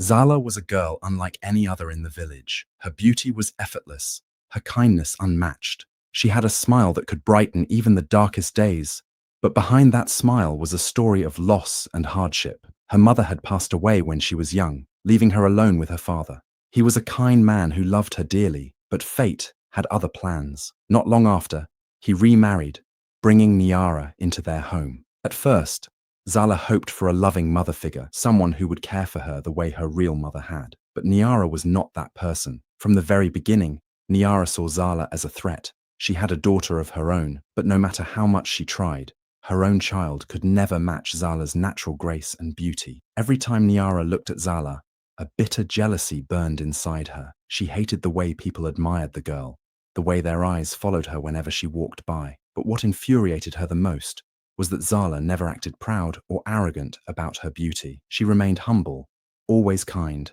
Zala was a girl unlike any other in the village. Her beauty was effortless, her kindness unmatched. She had a smile that could brighten even the darkest days. But behind that smile was a story of loss and hardship. Her mother had passed away when she was young, leaving her alone with her father. He was a kind man who loved her dearly, but fate had other plans. Not long after, he remarried, bringing Niara into their home. At first, Zala hoped for a loving mother figure, someone who would care for her the way her real mother had. But Niara was not that person. From the very beginning, Niara saw Zala as a threat. She had a daughter of her own, but no matter how much she tried, her own child could never match Zala's natural grace and beauty. Every time Niara looked at Zala, a bitter jealousy burned inside her. She hated the way people admired the girl, the way their eyes followed her whenever she walked by. But what infuriated her the most was that Zala never acted proud or arrogant about her beauty. She remained humble, always kind,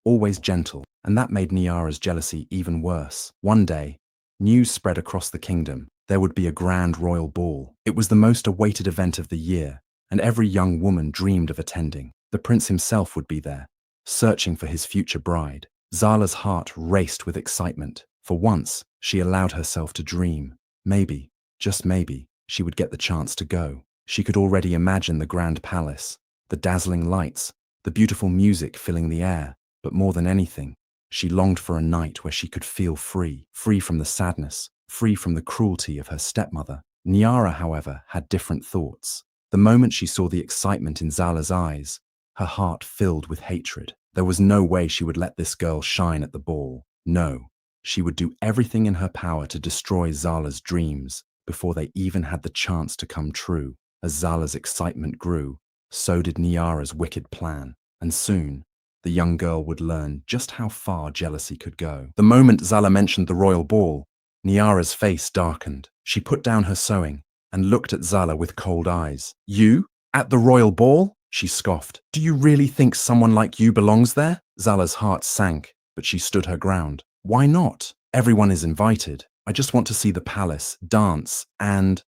always gentle, and that made Niara's jealousy even worse. One day, news spread across the kingdom. There would be a grand royal ball. It was the most awaited event of the year, and every young woman dreamed of attending. The prince himself would be there, searching for his future bride. Zala's heart raced with excitement. For once, she allowed herself to dream. Maybe, just maybe, she would get the chance to go. She could already imagine the grand palace, the dazzling lights, the beautiful music filling the air. But more than anything, she longed for a night where she could feel free, free from the sadness, free from the cruelty of her stepmother. Niara, however, had different thoughts. The moment she saw the excitement in Zala's eyes, her heart filled with hatred. There was no way she would let this girl shine at the ball. No, she would do everything in her power to destroy Zala's dreams before they even had the chance to come true. As Zala's excitement grew, so did Niara's wicked plan, and soon, the young girl would learn just how far jealousy could go. The moment Zala mentioned the royal ball, Niara's face darkened. She put down her sewing and looked at Zala with cold eyes. "You? At the royal ball?" she scoffed. "Do you really think someone like you belongs there?" Zala's heart sank, but she stood her ground. "Why not? Everyone is invited. I just want to see the palace, dance, and—"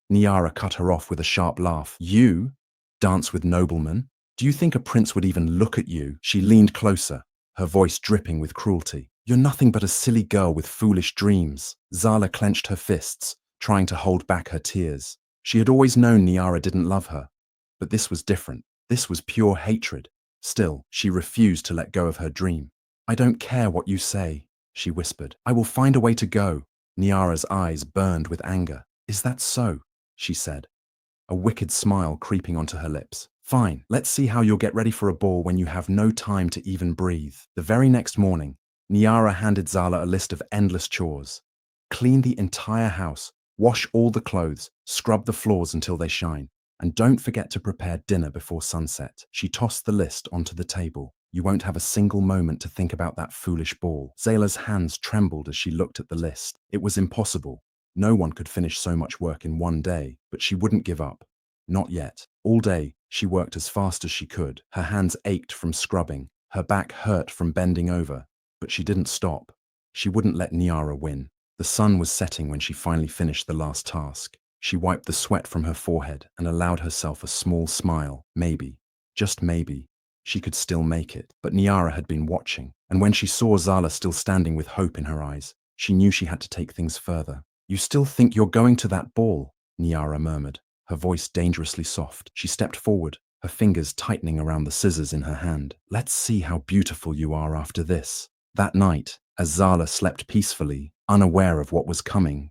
Niara cut her off with a sharp laugh. "You? Dance with noblemen? Do you think a prince would even look at you?" She leaned closer, her voice dripping with cruelty. "You're nothing but a silly girl with foolish dreams." Zala clenched her fists, trying to hold back her tears. She had always known Niara didn't love her, but this was different. This was pure hatred. Still, she refused to let go of her dream. "I don't care what you say," she whispered. "I will find a way to go." Niara's eyes burned with anger. "Is that so?" she said, a wicked smile creeping onto her lips. "Fine, let's see how you'll get ready for a ball when you have no time to even breathe." The very next morning, Niara handed Zala a list of endless chores. Clean the entire house, wash all the clothes, scrub the floors until they shine, and don't forget to prepare dinner before sunset. She tossed the list onto the table. "You won't have a single moment to think about that foolish ball." Zala's hands trembled as she looked at the list. It was impossible. No one could finish so much work in one day, but she wouldn't give up. Not yet. All day, she worked as fast as she could. Her hands ached from scrubbing. Her back hurt from bending over. But she didn't stop. She wouldn't let Niara win. The sun was setting when she finally finished the last task. She wiped the sweat from her forehead and allowed herself a small smile. Maybe, just maybe, she could still make it. But Niara had been watching, and when she saw Zala still standing with hope in her eyes, she knew she had to take things further. "You still think you're going to that ball?" Niara murmured, her voice dangerously soft. She stepped forward, her fingers tightening around the scissors in her hand. "Let's see how beautiful you are after this." That night, as Zala slept peacefully, unaware of what was coming,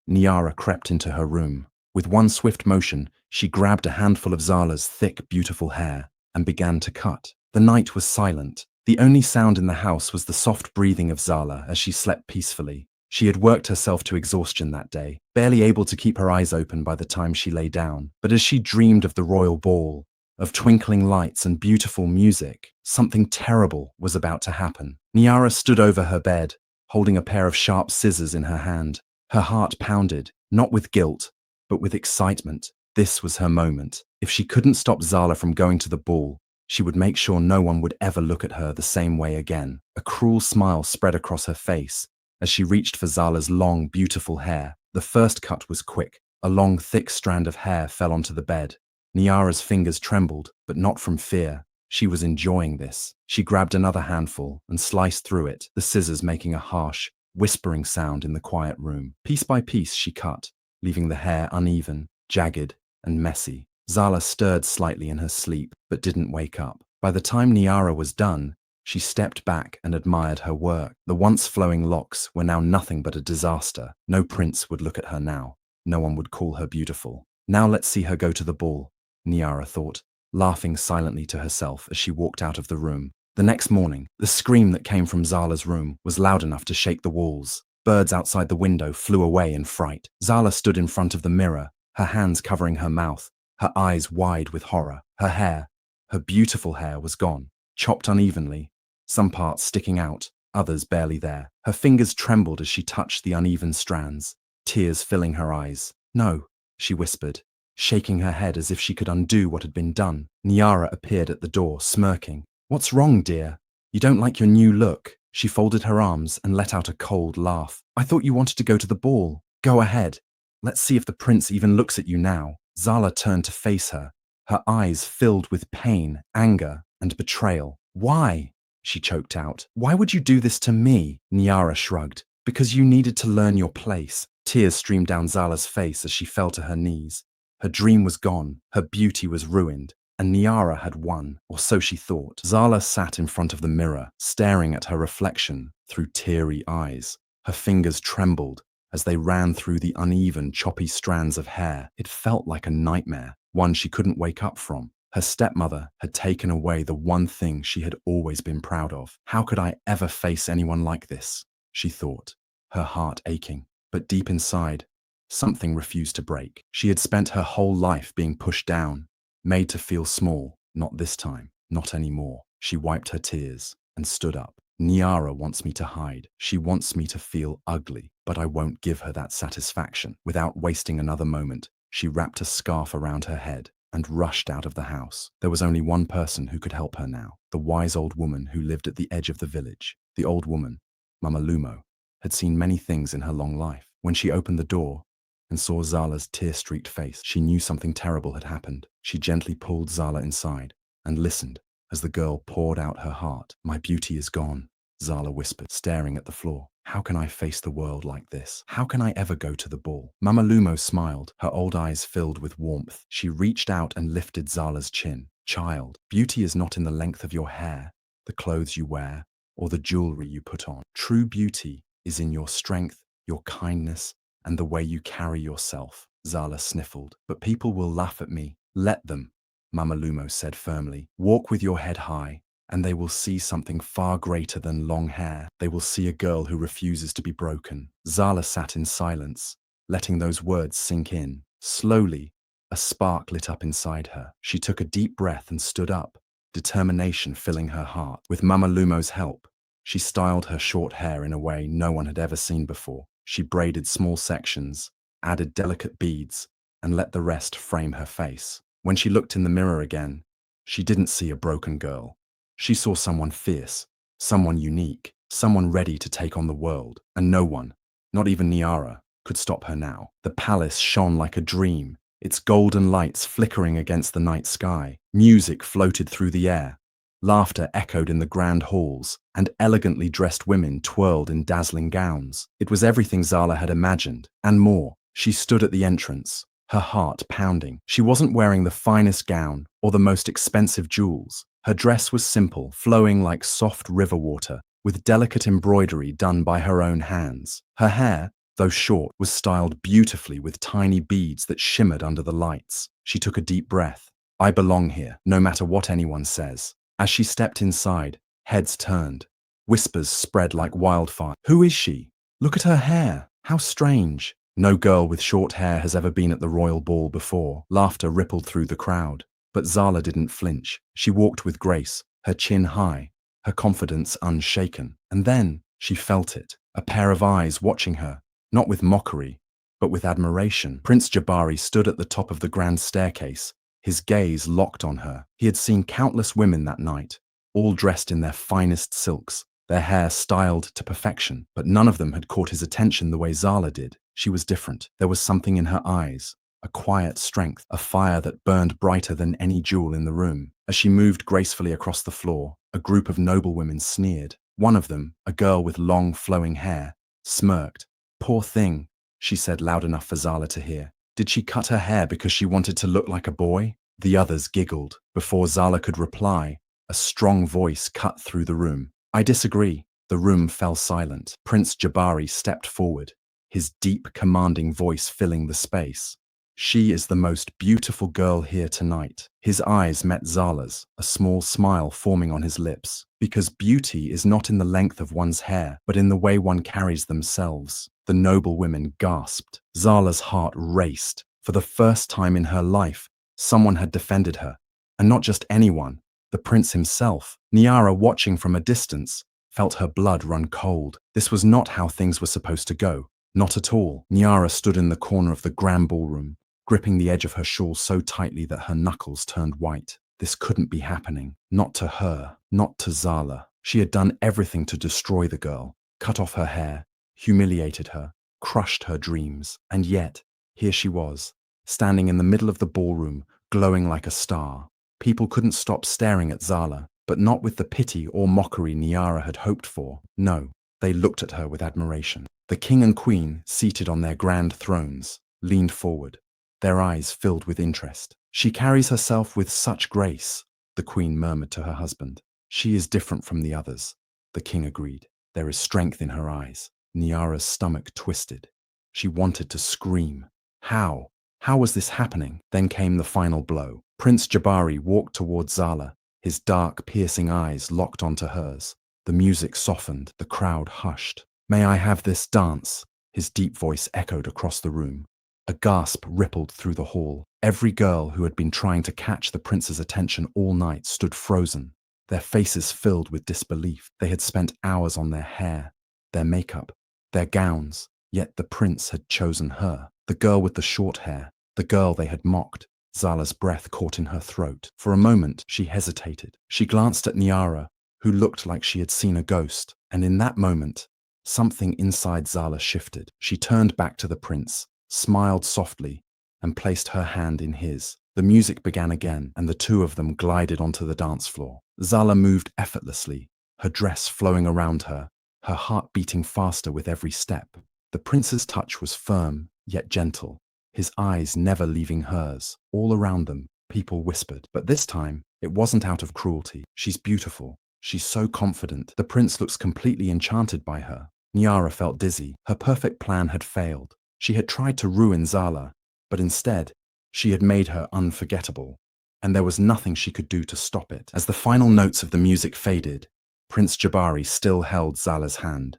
Niara crept into her room. With one swift motion, she grabbed a handful of Zala's thick, beautiful hair and began to cut. The night was silent. The only sound in the house was the soft breathing of Zala as she slept peacefully. She had worked herself to exhaustion that day, barely able to keep her eyes open by the time she lay down. But as she dreamed of the royal ball, of twinkling lights and beautiful music, something terrible was about to happen. Niara stood over her bed, holding a pair of sharp scissors in her hand. Her heart pounded, not with guilt, but with excitement. This was her moment. If she couldn't stop Zala from going to the ball, she would make sure no one would ever look at her the same way again. A cruel smile spread across her face as she reached for Zala's long, beautiful hair. The first cut was quick. A long, thick strand of hair fell onto the bed. Niara's fingers trembled, but not from fear. She was enjoying this. She grabbed another handful and sliced through it, the scissors making a harsh, whispering sound in the quiet room. Piece by piece she cut, leaving the hair uneven, jagged, and messy. Zala stirred slightly in her sleep, but didn't wake up. By the time Niara was done, she stepped back and admired her work. The once flowing locks were now nothing but a disaster. No prince would look at her now. No one would call her beautiful. Now let's see her go to the ball, Niara thought, laughing silently to herself as she walked out of the room. The next morning, the scream that came from Zala's room was loud enough to shake the walls. Birds outside the window flew away in fright. Zala stood in front of the mirror, her hands covering her mouth, her eyes wide with horror. Her beautiful hair was gone, chopped unevenly, some parts sticking out, others barely there. Her fingers trembled as she touched the uneven strands, tears filling her eyes. "No," she whispered, shaking her head as if she could undo what had been done. Niara appeared at the door, smirking. "What's wrong, dear? You don't like your new look?" She folded her arms and let out a cold laugh. "I thought you wanted to go to the ball. Go ahead. Let's see if the prince even looks at you now." Zala turned to face her, her eyes filled with pain, anger, and betrayal. "Why?" she choked out. "Why would you do this to me?" Niara shrugged. "Because you needed to learn your place." Tears streamed down Zala's face as she fell to her knees. Her dream was gone, her beauty was ruined, and Niara had won, or so she thought. Zala sat in front of the mirror, staring at her reflection through teary eyes. Her fingers trembled as they ran through the uneven, choppy strands of hair. It felt like a nightmare, one she couldn't wake up from. Her stepmother had taken away the one thing she had always been proud of. "How could I ever face anyone like this?" she thought, her heart aching. But deep inside, something refused to break. She had spent her whole life being pushed down, made to feel small. Not this time, not anymore. She wiped her tears and stood up. "Niara wants me to hide. She wants me to feel ugly, but I won't give her that satisfaction." Without wasting another moment, she wrapped a scarf around her head and rushed out of the house. There was only one person who could help her now, the wise old woman who lived at the edge of the village. The old woman, Mama Lumo, had seen many things in her long life. When she opened the door and saw Zala's tear-streaked face, she knew something terrible had happened. She gently pulled Zala inside and listened as the girl poured out her heart. "My beauty is gone," Zala whispered, staring at the floor. "How can I face the world like this? How can I ever go to the ball?" Mama Lumo smiled, her old eyes filled with warmth. She reached out and lifted Zala's chin. "Child, beauty is not in the length of your hair, the clothes you wear, or the jewelry you put on. True beauty is in your strength, your kindness, and the way you carry yourself." Zala sniffled. "But people will laugh at me." "Let them," Mama Lumo said firmly. "Walk with your head high, and they will see something far greater than long hair. They will see a girl who refuses to be broken." Zala sat in silence, letting those words sink in. Slowly, a spark lit up inside her. She took a deep breath and stood up, determination filling her heart. With Mama Lumo's help, she styled her short hair in a way no one had ever seen before. She braided small sections, added delicate beads, and let the rest frame her face. When she looked in the mirror again, she didn't see a broken girl. She saw someone fierce, someone unique, someone ready to take on the world, and no one, not even Niara, could stop her now. The palace shone like a dream, its golden lights flickering against the night sky. Music floated through the air. Laughter echoed in the grand halls, and elegantly dressed women twirled in dazzling gowns. It was everything Zala had imagined, and more. She stood at the entrance, her heart pounding. She wasn't wearing the finest gown or the most expensive jewels. Her dress was simple, flowing like soft river water, with delicate embroidery done by her own hands. Her hair, though short, was styled beautifully with tiny beads that shimmered under the lights. She took a deep breath. "I belong here, no matter what anyone says." As she stepped inside, heads turned. Whispers spread like wildfire. "Who is she? Look at her hair. How strange." No girl with short hair has ever been at the royal ball before. Laughter rippled through the crowd. But Zala didn't flinch. She walked with grace, her chin high, her confidence unshaken. And then she felt it, a pair of eyes watching her, not with mockery, but with admiration. Prince Jabari stood at the top of the grand staircase, his gaze locked on her. He had seen countless women that night, all dressed in their finest silks, their hair styled to perfection, but none of them had caught his attention the way Zala did. She was different. There was something in her eyes, a quiet strength, a fire that burned brighter than any jewel in the room. As she moved gracefully across the floor, a group of noblewomen sneered. One of them, a girl with long, flowing hair, smirked. "Poor thing," she said loud enough for Zala to hear. "Did she cut her hair because she wanted to look like a boy?" The others giggled. Before Zala could reply, a strong voice cut through the room. "I disagree." The room fell silent. Prince Jabari stepped forward, his deep, commanding voice filling the space. "She is the most beautiful girl here tonight." His eyes met Zala's, a small smile forming on his lips. Because beauty is not in the length of one's hair, but in the way one carries themselves. The noble women gasped. Zala's heart raced. For the first time in her life, someone had defended her. And not just anyone, the prince himself. Niara, watching from a distance, felt her blood run cold. This was not how things were supposed to go. Not at all. Niara stood in the corner of the grand ballroom, gripping the edge of her shawl so tightly that her knuckles turned white. This couldn't be happening. Not to her. Not to Zala. She had done everything to destroy the girl, cut off her hair, humiliated her, crushed her dreams. And yet, here she was, standing in the middle of the ballroom, glowing like a star. People couldn't stop staring at Zala, but not with the pity or mockery Niara had hoped for. No, they looked at her with admiration. The king and queen, seated on their grand thrones, leaned forward, their eyes filled with interest. "She carries herself with such grace," the queen murmured to her husband. "She is different from the others," the king agreed. "There is strength in her eyes." Niara's stomach twisted. She wanted to scream. How? How was this happening? Then came the final blow. Prince Jabari walked towards Zala, his dark, piercing eyes locked onto hers. The music softened, the crowd hushed. "May I have this dance?" His deep voice echoed across the room. A gasp rippled through the hall. Every girl who had been trying to catch the prince's attention all night stood frozen, their faces filled with disbelief. They had spent hours on their hair, their makeup, their gowns, yet the prince had chosen her, the girl with the short hair, the girl they had mocked. Zala's breath caught in her throat. For a moment, she hesitated. She glanced at Niara, who looked like she had seen a ghost, and in that moment, something inside Zala shifted. She turned back to the prince, smiled softly, and placed her hand in his. The music began again, and the two of them glided onto the dance floor. Zala moved effortlessly, her dress flowing around her, her heart beating faster with every step. The prince's touch was firm, yet gentle, his eyes never leaving hers. All around them, people whispered. But this time, it wasn't out of cruelty. "She's beautiful. She's so confident." The prince looks completely enchanted by her. Niara felt dizzy. Her perfect plan had failed. She had tried to ruin Zala, but instead, she had made her unforgettable, and there was nothing she could do to stop it. As the final notes of the music faded, Prince Jabari still held Zala's hand,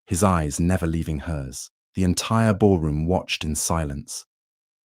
his eyes never leaving hers. The entire ballroom watched in silence,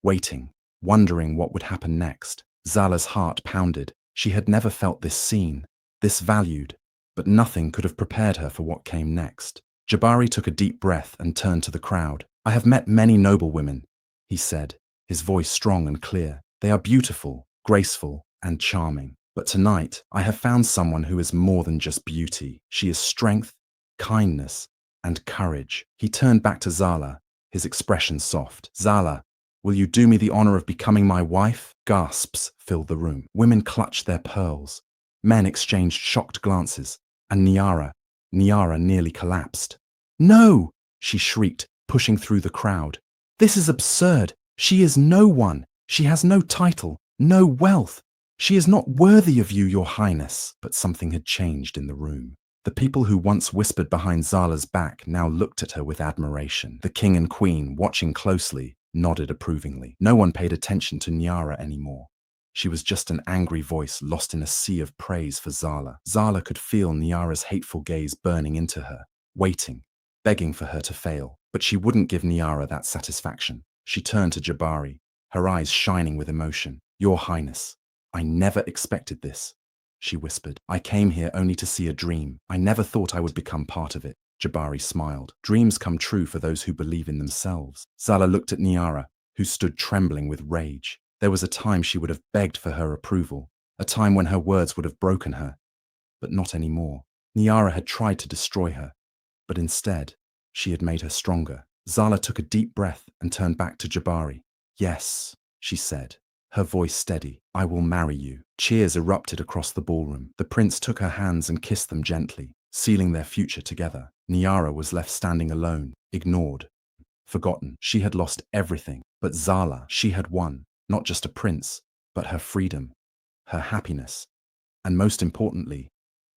waiting, wondering what would happen next. Zala's heart pounded. She had never felt this seen, this valued, but nothing could have prepared her for what came next. Jabari took a deep breath and turned to the crowd. "I have met many noble women," he said, his voice strong and clear. "They are beautiful, graceful, and charming. But tonight, I have found someone who is more than just beauty. She is strength, kindness, and courage." He turned back to Zala, his expression soft. "Zala, will you do me the honor of becoming my wife?" Gasps filled the room. Women clutched their pearls. Men exchanged shocked glances, and Niara nearly collapsed. "No!" she shrieked, pushing through the crowd. "This is absurd. She is no one. She has no title, no wealth. She is not worthy of you, your highness." But something had changed in the room. The people who once whispered behind Zala's back now looked at her with admiration. The king and queen, watching closely, nodded approvingly. No one paid attention to Niara anymore. She was just an angry voice lost in a sea of praise for Zala. Zala could feel Niara's hateful gaze burning into her, waiting, begging for her to fail. But she wouldn't give Niara that satisfaction. She turned to Jabari, her eyes shining with emotion. "Your Highness, I never expected this," she whispered. "I came here only to see a dream. I never thought I would become part of it." Jabari smiled. "Dreams come true for those who believe in themselves." Zala looked at Niara, who stood trembling with rage. There was a time she would have begged for her approval, a time when her words would have broken her, but not anymore. Niara had tried to destroy her, but instead, she had made her stronger. Zala took a deep breath and turned back to Jabari. Yes, she said, her voice steady. I will marry you. Cheers erupted across the ballroom. The prince took her hands and kissed them gently, sealing their future together. Niara was left standing alone, ignored, forgotten. She had lost everything, but Zala, she had won, not just a prince, but her freedom, her happiness, and most importantly,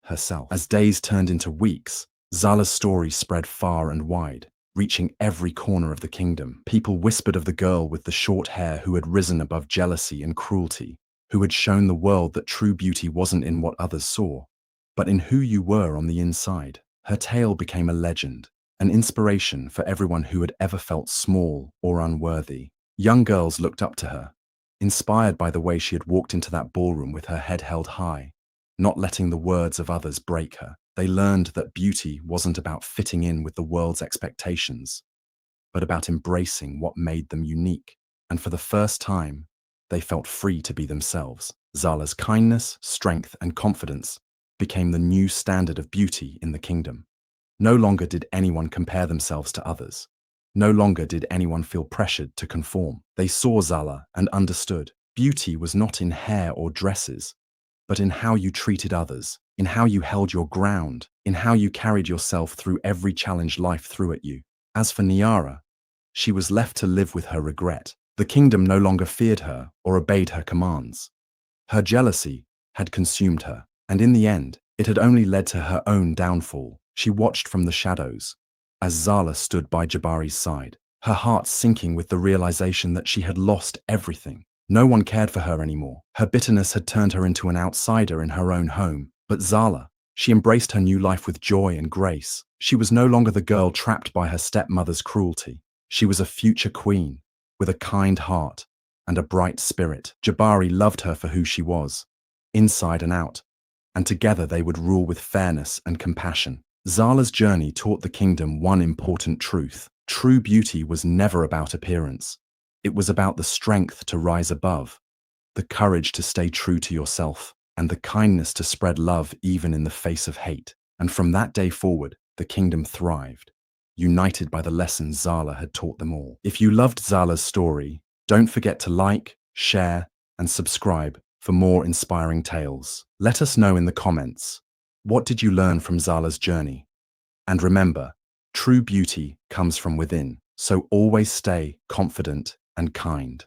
herself. As days turned into weeks, Zala's story spread far and wide, reaching every corner of the kingdom. People whispered of the girl with the short hair who had risen above jealousy and cruelty, who had shown the world that true beauty wasn't in what others saw, but in who you were on the inside. Her tale became a legend, an inspiration for everyone who had ever felt small or unworthy. Young girls looked up to her, inspired by the way she had walked into that ballroom with her head held high, not letting the words of others break her. They learned that beauty wasn't about fitting in with the world's expectations, but about embracing what made them unique. And for the first time, they felt free to be themselves. Zala's kindness, strength, and confidence became the new standard of beauty in the kingdom. No longer did anyone compare themselves to others. No longer did anyone feel pressured to conform. They saw Zala and understood beauty was not in hair or dresses, but in how you treated others, in how you held your ground, in how you carried yourself through every challenge life threw at you. As for Niara, she was left to live with her regret. The kingdom no longer feared her or obeyed her commands. Her jealousy had consumed her, and in the end, it had only led to her own downfall. She watched from the shadows, as Zala stood by Jabari's side, her heart sinking with the realization that she had lost everything. No one cared for her anymore. Her bitterness had turned her into an outsider in her own home. But Zala, she embraced her new life with joy and grace. She was no longer the girl trapped by her stepmother's cruelty. She was a future queen, with a kind heart and a bright spirit. Jabari loved her for who she was, inside and out, and together they would rule with fairness and compassion. Zala's journey taught the kingdom one important truth. True beauty was never about appearance. It was about the strength to rise above, the courage to stay true to yourself, and the kindness to spread love even in the face of hate. And from that day forward, the kingdom thrived, united by the lessons Zala had taught them all. If you loved Zala's story, don't forget to like, share, and subscribe for more inspiring tales. Let us know in the comments, what did you learn from Zala's journey? And remember, true beauty comes from within, so always stay confident and kind.